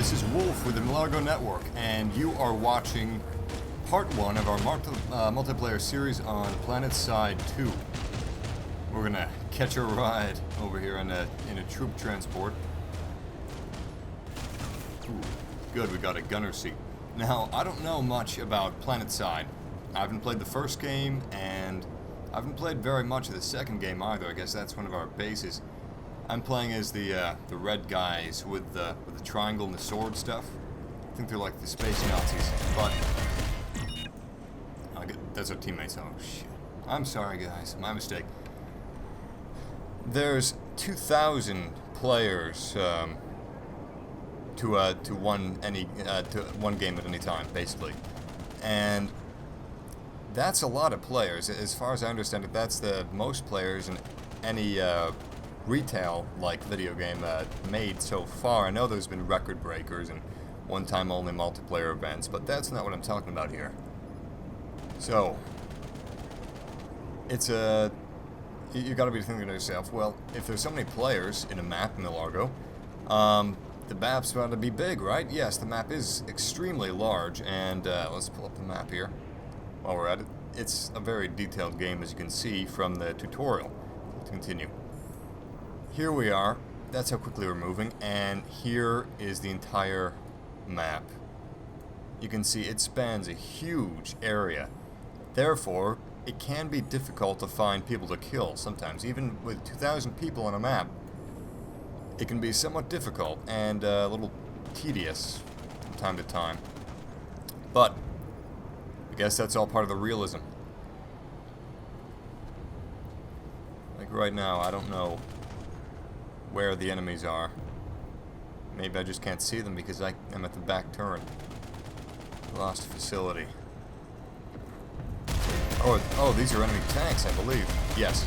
This is Wolf with the Millargo Network, and you are watching part 1 of our multiplayer series on PlanetSide 2. We're gonna catch a ride over here in a troop transport. Ooh, good, we got a gunner seat. Now, I don't know much about PlanetSide. I haven't played the first game, and I haven't played very much of the second game either. I guess that's one of our bases. I'm playing as the red guys with the triangle and the sword stuff. I think they're like the space Nazis, but that's our teammates. Oh shit! I'm sorry, guys. My mistake. There's 2,000 players to one game at any time, basically, and that's a lot of players. As far as I understand it, that's the most players in any retail-like video game made so far. I know there's been record breakers and one-time only multiplayer events, but that's not what I'm talking about here. So, it's you gotta be thinking to yourself, well, if there's so many players in a map in Millargo, the map's bound to be big, right? Yes, the map is extremely large, and let's pull up the map here while we're at it. It's a very detailed game, as you can see from the tutorial. Let's continue. Here we are. That's how quickly we're moving, and here is the entire map. You can see it spans a huge area. Therefore, it can be difficult to find people to kill sometimes. Even with 2,000 people on a map, it can be somewhat difficult and a little tedious from time to time. But I guess that's all part of the realism. Like right now, I don't know where the enemies are. Maybe I just can't see them because I'm at the back turret. Lost facility. Oh, these are enemy tanks, I believe. Yes.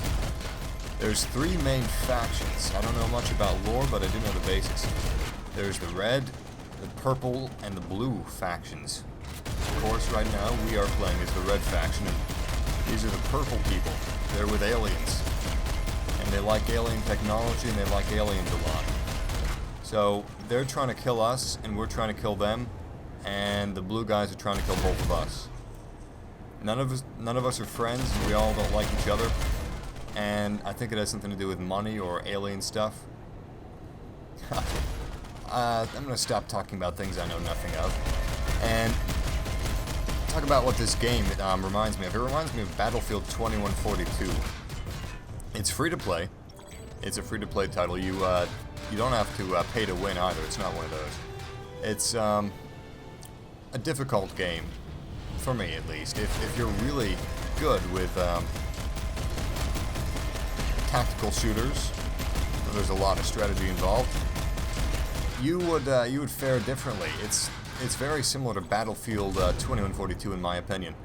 There's 3 main factions. I don't know much about lore, but I do know the basics. There's the red, the purple, and the blue factions. Of course, right now we are playing as the red faction, and these are the purple people. They're with aliens. And they like alien technology, and they like aliens a lot. So they're trying to kill us, and we're trying to kill them, and the blue guys are trying to kill both of us. None of us are friends, and we all don't like each other. And I think it has something to do with money or alien stuff. I'm gonna stop talking about things I know nothing of, and talk about what this game reminds me of. It reminds me of Battlefield 2142. It's free to play. It's a free to play title. You don't have to pay to win either. It's not one of those. It's a difficult game, for me at least. If you're really good with tactical shooters, there's a lot of strategy involved. You would fare differently. It's very similar to Battlefield 2142 in my opinion,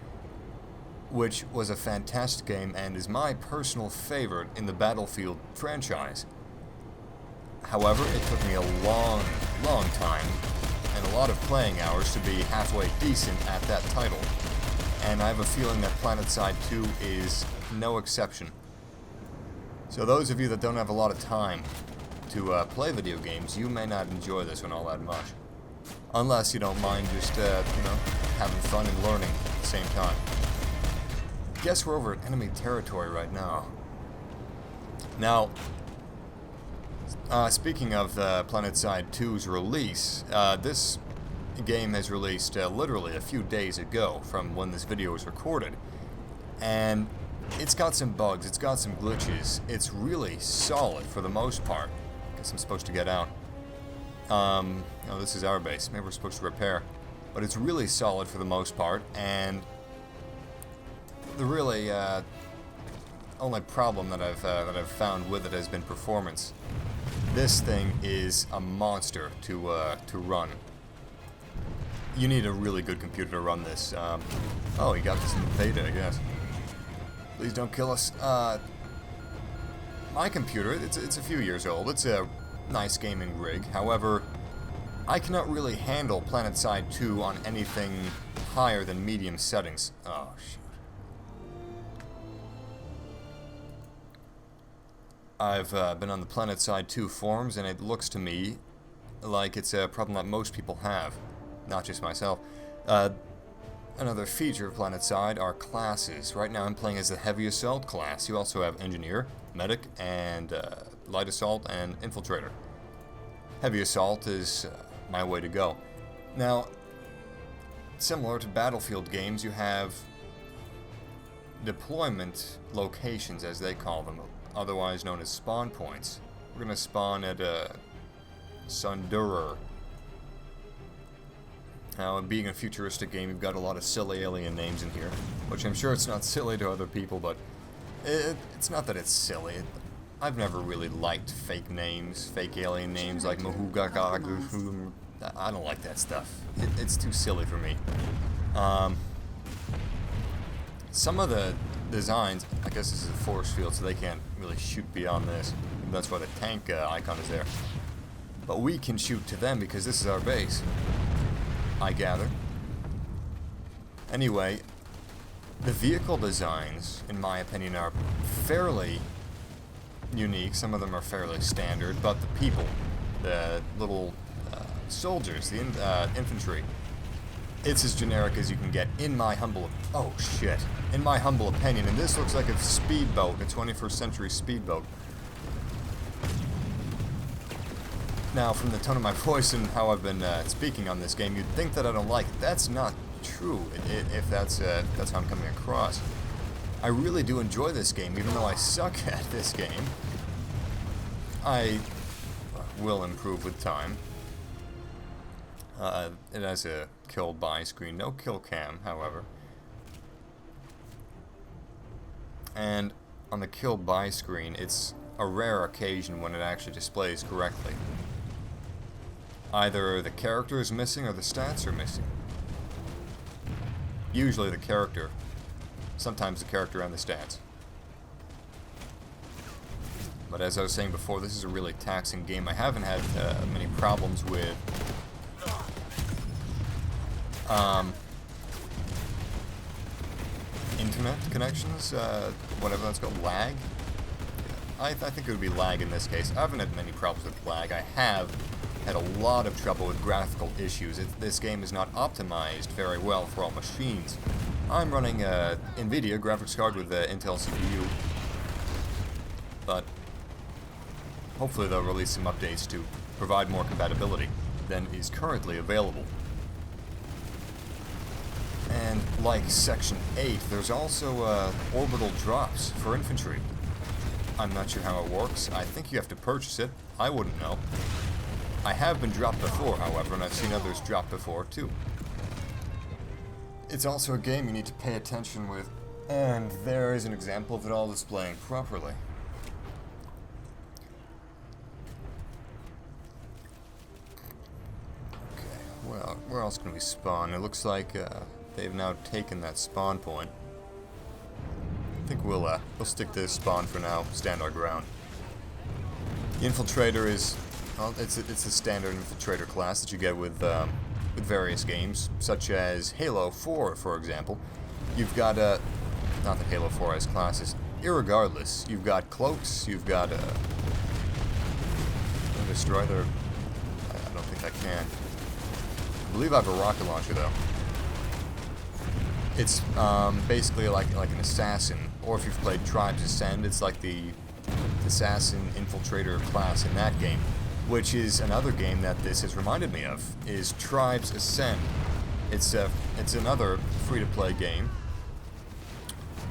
which was a fantastic game and is my personal favorite in the Battlefield franchise. However, it took me a long time and a lot of playing hours to be halfway decent at that title, and I have a feeling that PlanetSide 2 is no exception. So those of you that don't have a lot of time to play video games, you may not enjoy this one all that much, unless you don't mind just having fun and learning at the same time. Guess we're over at enemy territory right now. Now, speaking of PlanetSide 2's release, this game has released literally a few days ago from when this video was recorded, and it's got some bugs, it's got some glitches. It's really solid for the most part. Guess I'm supposed to get out. Oh, this is our base. Maybe we're supposed to repair, but it's really solid for the most part, and the really only problem that I've found with it has been performance. This thing is a monster to run. You need a really good computer to run this. Oh, you got this in beta, I guess. Please don't kill us. My computer, it's a few years old. It's a nice gaming rig. However, I cannot really handle PlanetSide 2 on anything higher than medium settings. Oh, shoot. I've been on the PlanetSide 2 forums, and it looks to me like it's a problem that most people have, not just myself. Another feature of PlanetSide are classes. Right now I'm playing as the Heavy Assault class. You also have Engineer, Medic, and Light Assault and Infiltrator. Heavy Assault is my way to go. Now, similar to Battlefield games, you have deployment locations, as they call them, otherwise known as spawn points. We're going to spawn at Sundurer. Now, being a futuristic game, you've got a lot of silly alien names in here, which I'm sure it's not silly to other people, but it's not that it's silly. I've never really liked fake names, fake alien names like Mahugagagu. I don't like that stuff. It's too silly for me. Some of the designs, I guess this is a force field, so they can't really shoot beyond this. That's why the tank icon is there. But we can shoot to them because this is our base, I gather. Anyway, the vehicle designs, in my opinion, are fairly unique. Some of them are fairly standard, but the people, the little soldiers, the infantry, it's as generic as you can get, in my humble in my humble opinion. And this looks like a speedboat, a 21st century speedboat. Now, from the tone of my voice and how I've been speaking on this game, you'd think that I don't like it. That's not true, if that's how I'm coming across. I really do enjoy this game, even though I suck at this game. I will improve with time. It has a kill by screen, no kill cam, however. And on the kill by screen, it's a rare occasion when it actually displays correctly. Either the character is missing or the stats are missing. Usually the character. Sometimes the character and the stats. But as I was saying before, this is a really taxing game. I haven't had many problems with internet connections, whatever that's called, lag. I think it would be lag in this case. I haven't had many problems with lag. I have had a lot of trouble with graphical issues. This game is not optimized very well for all machines. I'm running NVIDIA graphics card with the Intel CPU, but hopefully they'll release some updates to provide more compatibility than is currently available. And like Section 8, there's also orbital drops for infantry. I'm not sure how it works. I think you have to purchase it. I wouldn't know. I have been dropped before, however, and I've seen others drop before, too. It's also a game you need to pay attention with, and there is an example of it all displaying properly. Okay, well, where else can we spawn? It looks like they've now taken that spawn point. I think we'll stick to this spawn for now, stand our ground. The Infiltrator is, well, it's a standard Infiltrator class that you get with various games, such as Halo 4, for example. You've got not that Halo 4 has classes. Irregardless, you've got cloaks, you've got destroy their. I don't think I can. I believe I have a rocket launcher though. It's basically like an assassin, or if you've played Tribes Ascend, it's like the assassin infiltrator class in that game, which is another game that this has reminded me of, is Tribes Ascend. It's another free-to-play game,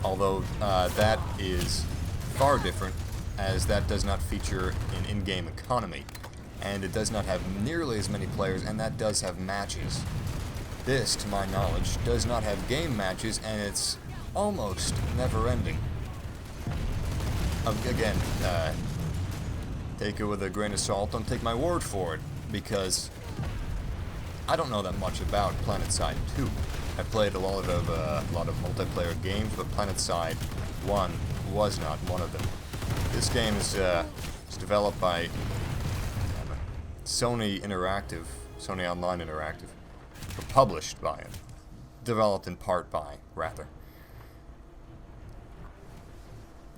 although that is far different, as that does not feature an in-game economy, and it does not have nearly as many players, and that does have matches. This, to my knowledge, does not have game matches, and it's almost never-ending. Again, take it with a grain of salt. Don't take my word for it, because I don't know that much about PlanetSide 2. I played a lot of multiplayer games, but PlanetSide 1 was not one of them. This game is developed by Sony Online Interactive, or published by it, developed in part by, rather.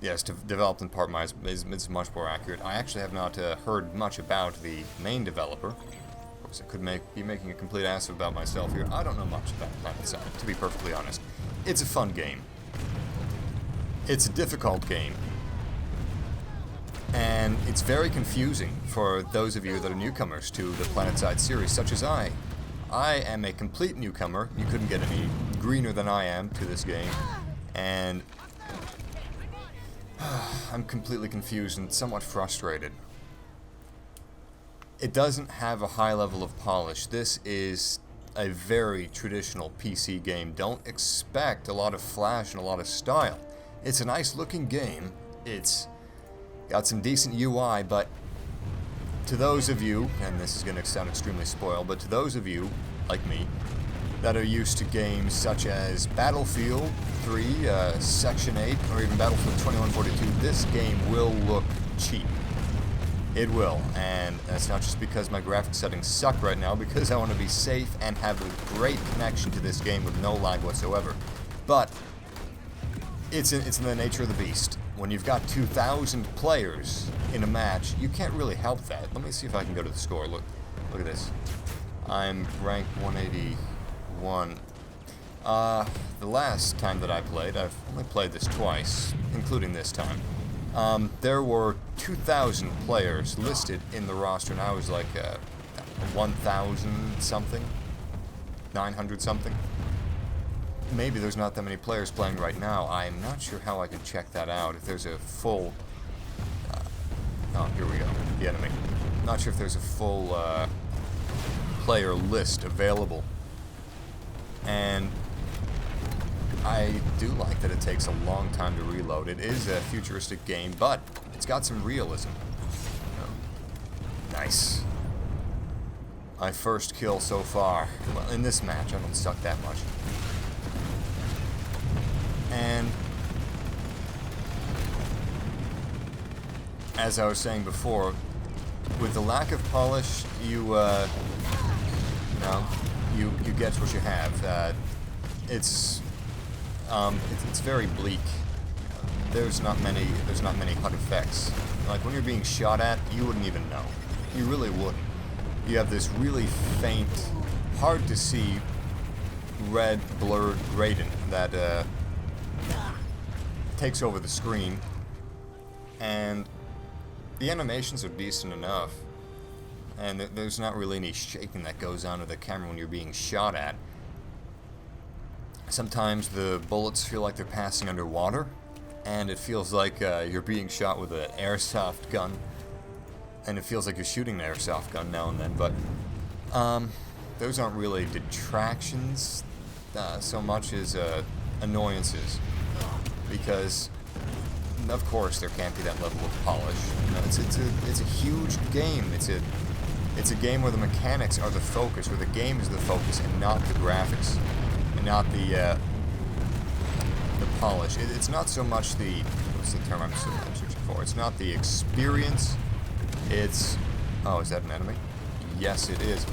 Yes, developed in part by is much more accurate. I actually have not heard much about the main developer. Of course, I could be making a complete ass about myself here. I don't know much about PlanetSide, to be perfectly honest. It's a fun game. It's a difficult game. And it's very confusing for those of you that are newcomers to the PlanetSide series, such as I. I am a complete newcomer. You couldn't get any greener than I am to this game. And I'm completely confused and somewhat frustrated. It doesn't have a high level of polish. This is a very traditional PC game. Don't expect a lot of flash and a lot of style. It's a nice looking game. It's got some decent UI, but to those of you, and this is going to sound extremely spoiled, but to those of you, like me, that are used to games such as Battlefield 3, Section 8, or even Battlefield 2142, this game will look cheap. It will, and that's not just because my graphics settings suck right now, because I want to be safe and have a great connection to this game with no lag whatsoever. But it's in the nature of the beast. When you've got 2,000 players in a match, you can't really help that. Let me see if I can go to the score. Look at this. I'm ranked 181. The last time that I played, I've only played this twice, including this time. There were 2,000 players listed in the roster, and I was like 1,000 something, 900 something. Maybe there's not that many players playing right now. I'm not sure how I can check that out. If there's a full... oh, here we go. The enemy. Not sure if there's a full player list available. And I do like that it takes a long time to reload. It is a futuristic game, but it's got some realism. Oh, nice. My first kill so far. Well, in this match, I don't suck that much. And as I was saying before, with the lack of polish, you get what you have. It's very bleak. There's not many HUD effects. Like when you're being shot at, you wouldn't even know. You really wouldn't. You have this really faint, hard to see red blurred gradient that takes over the screen, and the animations are decent enough, and there's not really any shaking that goes on to the camera when you're being shot at. Sometimes the bullets feel like they're passing underwater, and it feels like you're being shot with an airsoft gun, and it feels like you're shooting an airsoft gun now and then, but those aren't really detractions so much as annoyances. Because, of course, there can't be that level of polish. You know, it's a huge game. It's a game where the mechanics are the focus, where the game is the focus, and not the graphics, and not the polish. It's not so much the what's the term I'm searching for? It's not the experience. It's is that an enemy? Yes, it is.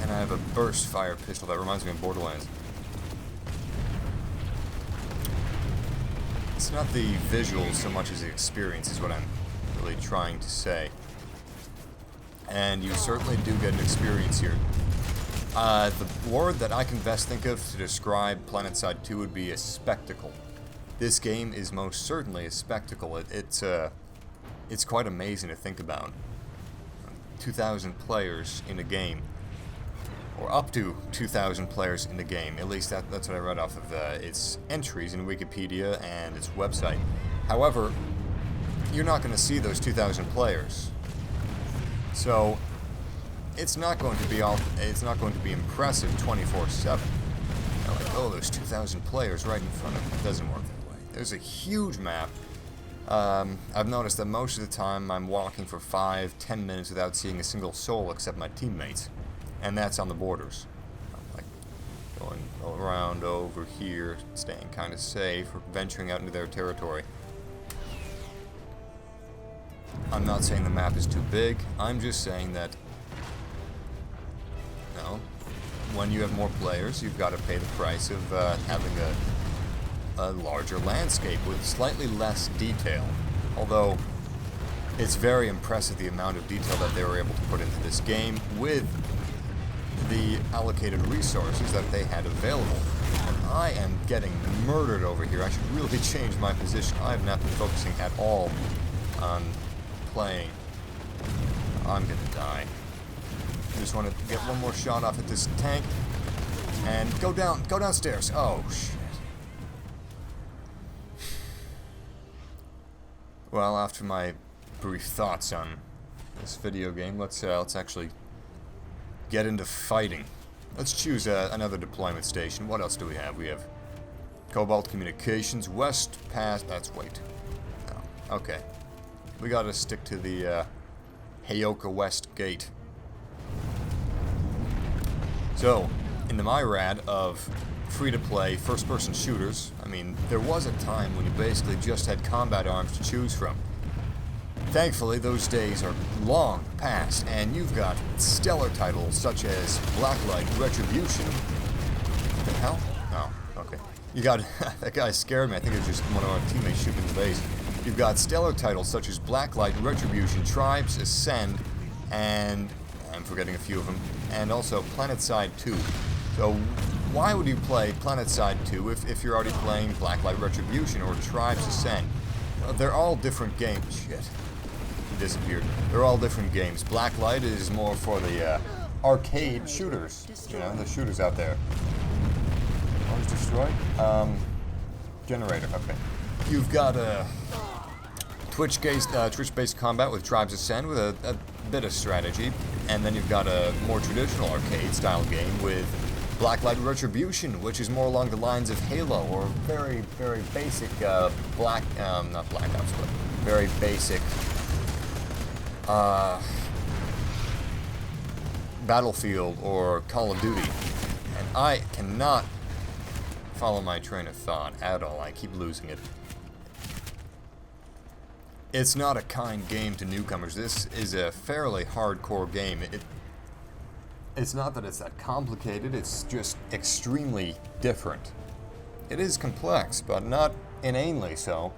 And I have a burst fire pistol that reminds me of Borderlands. It's not the visuals so much as the experience is what I'm really trying to say. And you certainly do get an experience here. The word that I can best think of to describe PlanetSide 2 would be a spectacle. This game is most certainly a spectacle. It's quite amazing to think about. 2,000 players in a game. Or up to 2,000 players in the game. At least that's what I read off of its entries in Wikipedia and its website. However, you're not going to see those 2,000 players. So it's not going to be impressive 24/7. Like, oh, there's 2,000 players right in front of me. It doesn't work that way. There's a huge map. I've noticed that most of the time I'm walking for 5-10 minutes without seeing a single soul except my teammates. And that's on the borders. I'm like going around over here, staying kind of safe, or venturing out into their territory. I'm not saying the map is too big. I'm just saying that, when you have more players, you've got to pay the price of having a larger landscape with slightly less detail. Although, it's very impressive the amount of detail that they were able to put into this game with the allocated resources that they had available. And I am getting murdered over here. I should really change my position. I have not been focusing at all on playing. I'm gonna die. I just want to get one more shot off at this tank and go downstairs. Oh shit. Well, after my brief thoughts on this video game, let's actually get into fighting. Let's choose another deployment station. What else do we have? We have Cobalt Communications, West Pass. That's wait. No. Okay. We gotta stick to the Heyoka West Gate. So, in the myriad of free-to-play first-person shooters, I mean, there was a time when you basically just had combat arms to choose from. Thankfully, those days are long past, and you've got stellar titles such as Blacklight Retribution. What the hell? Oh, okay. You got... that guy scared me. I think it was just one of our teammates shooting in the base. You've got stellar titles such as Blacklight Retribution, Tribes Ascend, and... I'm forgetting a few of them. And also PlanetSide 2. So, why would you play PlanetSide 2 if you're already playing Blacklight Retribution or Tribes Ascend? They're all different games. Shit. He disappeared. They're all different games. Blacklight is more for the arcade shooters. You know, the shooters out there. What was destroyed? Generator. Okay. You've got Twitch-based combat with Tribes Ascend with a bit of strategy. And then you've got a more traditional arcade-style game with Blacklight Retribution, which is more along the lines of Halo, or very, very basic not Black Ops, but very basic Battlefield or Call of Duty. And I cannot follow my train of thought at all. I keep losing it. It's not a kind game to newcomers. This is a fairly hardcore game. It's not that it's that complicated, it's just extremely different. It is complex, but not inanely so.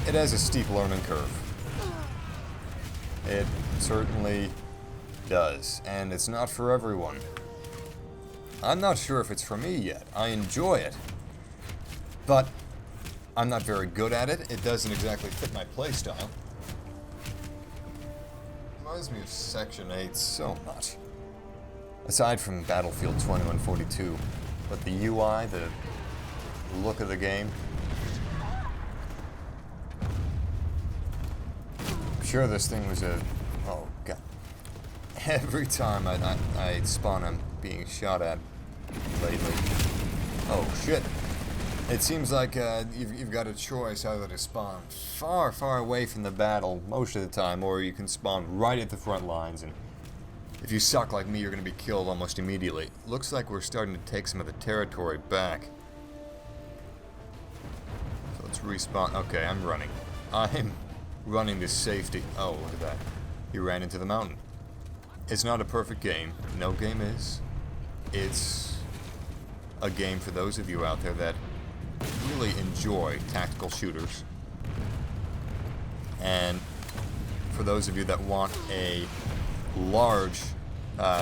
It has a steep learning curve. It certainly does, and it's not for everyone. I'm not sure if it's for me yet. I enjoy it, but I'm not very good at it. It doesn't exactly fit my playstyle. Reminds me of Section 8 so much. Aside from Battlefield 2142, but the UI, the look of the game. I'm sure this thing was a... oh god. Every time I spawn, I'm being shot at lately. Oh shit. It seems like you've got a choice either to spawn far, far away from the battle most of the time, or you can spawn right at the front lines, and if you suck like me, you're going to be killed almost immediately. Looks like we're starting to take some of the territory back. So let's respawn. Okay, I'm running. I'm running to safety. Oh, look at that. He ran into the mountain. It's not a perfect game. No game is. It's a game for those of you out there that really enjoy tactical shooters, and for those of you that want a large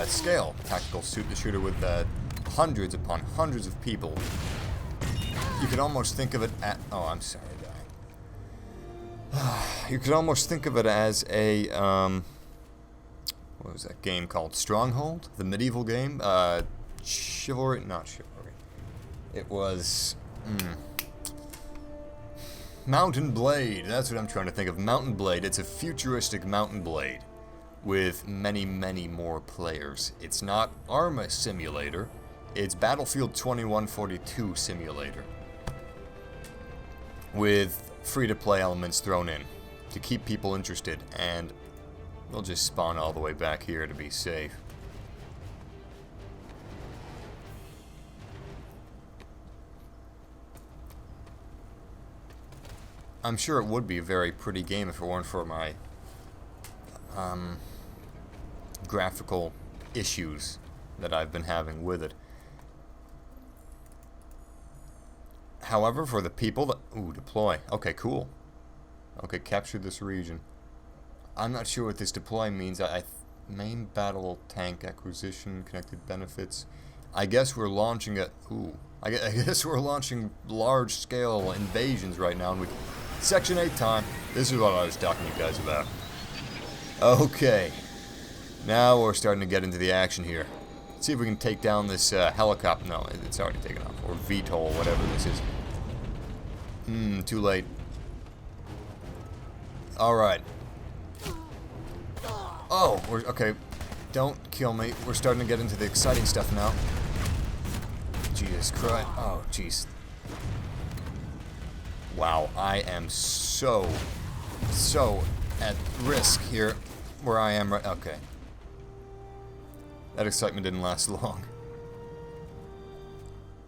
scale tactical shooter with hundreds upon hundreds of people. You could almost think of it at... oh, I'm sorry, guy. You could almost think of it as a what was that game called? Stronghold, the medieval game. Chivalry, not chivalry. It was Mountain Blade. That's what I'm trying to think of. Mountain Blade. It's a futuristic Mountain Blade with many, many more players. It's not Arma Simulator. It's Battlefield 2142 Simulator with free-to-play elements thrown in to keep people interested, and we'll just spawn all the way back here to be safe. I'm sure it would be a very pretty game if it weren't for my graphical issues that I've been having with it. However, for the people that... Ooh, deploy. Okay, cool. Okay, capture this region. I'm not sure what this deploy means. Main battle tank acquisition, connected benefits. I guess we're launching a... Ooh. I guess we're launching large-scale invasions right now. And Section 8 time. This is what I was talking to you guys about. Okay. Now we're starting to get into the action here. Let's see if we can take down this helicopter. No, it's already taken off. Or VTOL, whatever this is. Too late. Alright. Oh, okay. Don't kill me. We're starting to get into the exciting stuff now. Jesus Christ. Oh, jeez. Wow, I am so at risk here where I am right. Okay. That excitement didn't last long.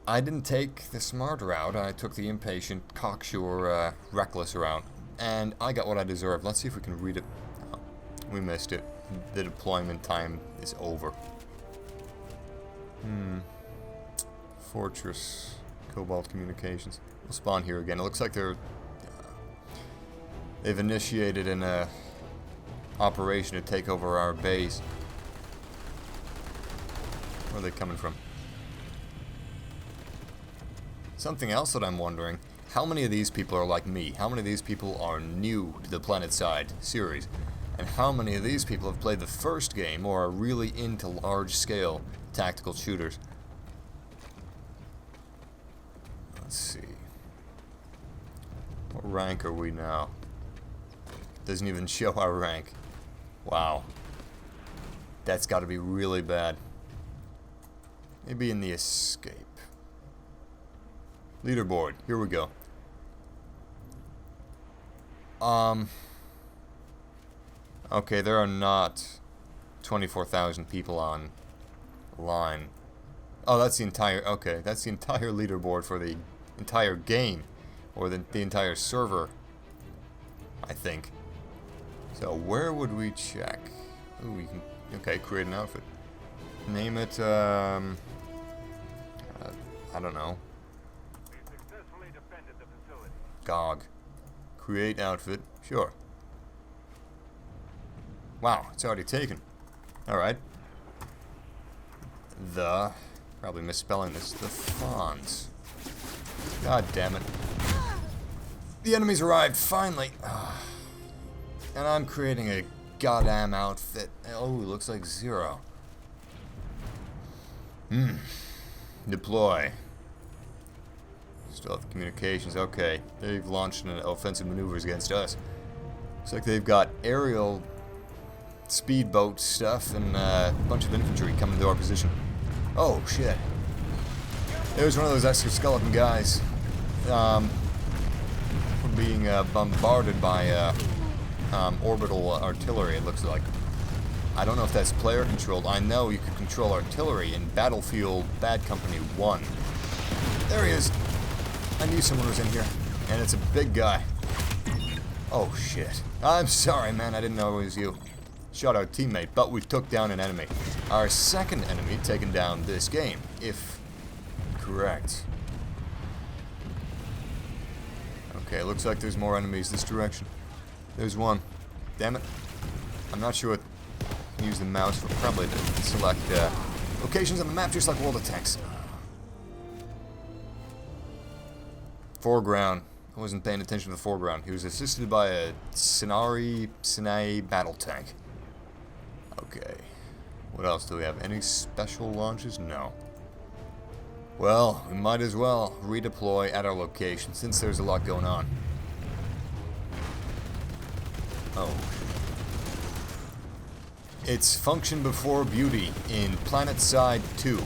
I didn't take the smart route. I took the impatient, cocksure, reckless route. And I got what I deserved. Let's see if we can read it. Oh, we missed it. The deployment time is over. Fortress. Cobalt Communications. We'll spawn here again. It looks like they've initiated an operation to take over our base. Where are they coming from? Something else that I'm wondering, how many of these people are like me? How many of these people are new to the PlanetSide series? And how many of these people have played the first game or are really into large-scale tactical shooters? Let's see. What rank are we now? Doesn't even show our rank. Wow. That's got to be really bad. Maybe in the escape. Leaderboard. Here we go. Okay, there are not 24,000 people on line. Oh, that's the entire... Okay, that's the entire leaderboard for the entire game. Or the entire server, I think. So, where would we check? Ooh, we can... Okay, create an outfit. Name it, I don't know. GOG. Create outfit. Sure. Wow, it's already taken. Alright. Probably misspelling this. The Fawns. God damn it. The enemies arrived, finally. And I'm creating a goddamn outfit. Oh, it looks like 0. Deploy. Stealth communications. Okay, they've launched an offensive maneuvers against us. Looks like they've got aerial speedboat stuff and a bunch of infantry coming to our position. Oh shit! There's one of those exoskeleton guys. Being bombarded by orbital artillery. It looks like. I don't know if that's player controlled. I know you can control artillery in Battlefield Bad Company 1. There he is. I knew someone was in here. And it's a big guy. Oh, shit. I'm sorry, man. I didn't know it was you. Shot our teammate, but we took down an enemy. Our second enemy taken down this game, if correct. Okay, looks like there's more enemies this direction. There's one. Damn it. I'm not sure what... Use the mouse for probably to select locations on the map, just like World of Tanks. Foreground. I wasn't paying attention to the foreground. He was assisted by a Sinai battle tank. Okay. What else do we have? Any special launches? No. Well, we might as well redeploy at our location since there's a lot going on. Oh. It's function before beauty in PlanetSide 2.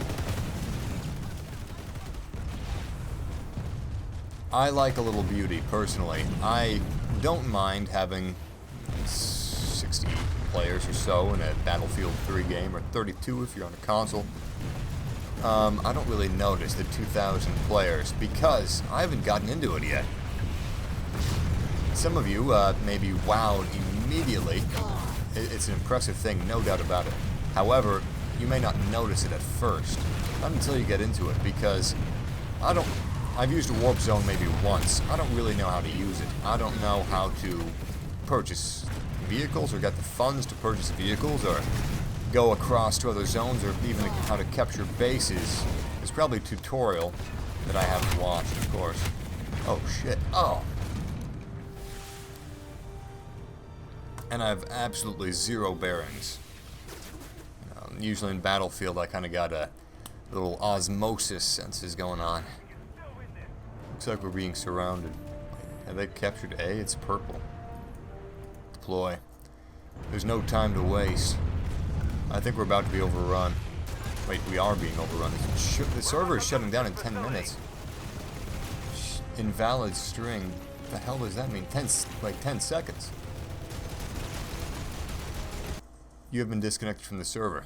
I like a little beauty, personally. I don't mind having 60 players or so in a Battlefield 3 game, or 32 if you're on a console. I don't really notice the 2,000 players because I haven't gotten into it yet. Some of you may be wowed immediately. It's an impressive thing, no doubt about it. However, you may not notice it at first. Not until you get into it, because I I've used a warp zone maybe once. I don't really know how to use it. I don't know how to purchase vehicles or get the funds to purchase vehicles or go across to other zones or even how to capture bases. There's probably a tutorial that I haven't watched, of course. Oh, shit. Oh! And I have absolutely zero bearings. Usually in Battlefield I kind of got a little osmosis senses going on. Looks like we're being surrounded. Have they captured A? It's purple. Deploy. There's no time to waste. I think we're about to be overrun. Wait, we are being overrun. The server is shutting down in 10 minutes. Invalid string. What the hell does that mean? 10 seconds. You have been disconnected from the server.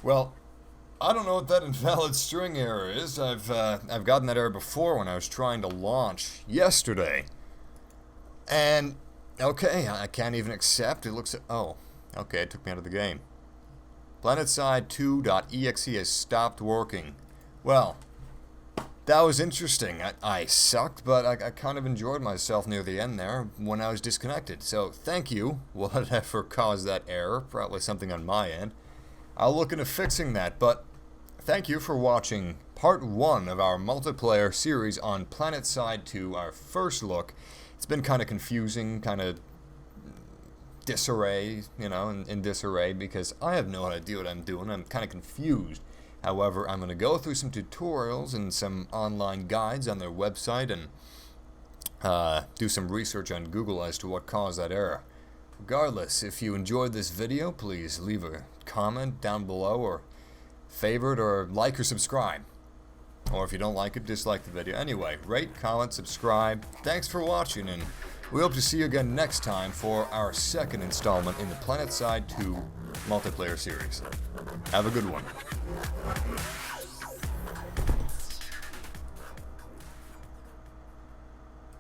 Well, I don't know what that invalid string error is. I've gotten that error before when I was trying to launch yesterday. And okay, I can't even accept. It looks oh, okay, it took me out of the game. PlanetSide 2.exe has stopped working. Well, that was interesting. I sucked, but I kind of enjoyed myself near the end there when I was disconnected. So thank you, whatever caused that error. Probably something on my end. I'll look into fixing that, but thank you for watching part 1 of our multiplayer series on PlanetSide 2, our first look. It's been kind of confusing, kind of disarray, you know, in disarray, because I have no idea what I'm doing. I'm kind of confused. However, I'm going to go through some tutorials and some online guides on their website and do some research on Google as to what caused that error. Regardless, if you enjoyed this video, please leave a comment down below or favorite or like or subscribe. Or if you don't like it, dislike the video. Anyway, rate, comment, subscribe. Thanks for watching, and we hope to see you again next time for our second installment in the PlanetSide 2 multiplayer series. Have a good one.